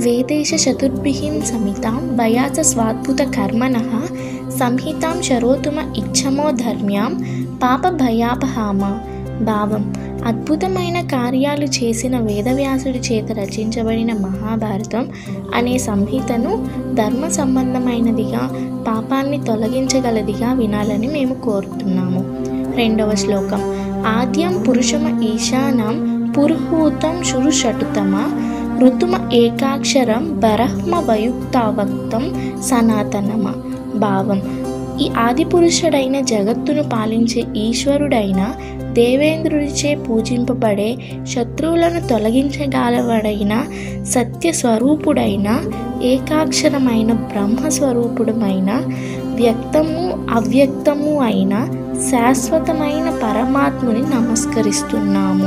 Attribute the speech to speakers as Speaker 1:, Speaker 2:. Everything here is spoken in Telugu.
Speaker 1: వేదేశ చతుర్భిః సమితాం వయాస స్వాద్భుత కర్మణః సంహితాం శరోతుమ ఇచ్చమో ధర్మ్యాం పాప భయాపహామ. భావం: అద్భుతమైన కార్యాలు చేసిన వేదవ్యాసుడి చేత రచించబడిన మహాభారతం అనే సంహితను ధర్మ సంబంధమైనదిగా, పాపాన్ని తొలగించగలదిగా వినాలని మేము కోరుతున్నాము. 2వ శ్లోకం. ఆద్యం పురుషమ ఈశానం పురుహూతం శురుషటుతమ ఋతుమ ఏకాక్షరం బరహ్మ వయుక్తావక్తం సనాతనమ. భావం: ఈ ఆదిపురుషుడైన జగత్తును పాలించే ఈశ్వరుడైన దేవేంద్రుడిచే పూజింపబడే శత్రువులను తొలగించగలవాడైన సత్యస్వరూపుడైన ఏకాక్షరమైన బ్రహ్మస్వరూపుడమైన వ్యక్తము అవ్యక్తము అయిన శాశ్వతమైన పరమాత్ముని నమస్కరిస్తున్నాము.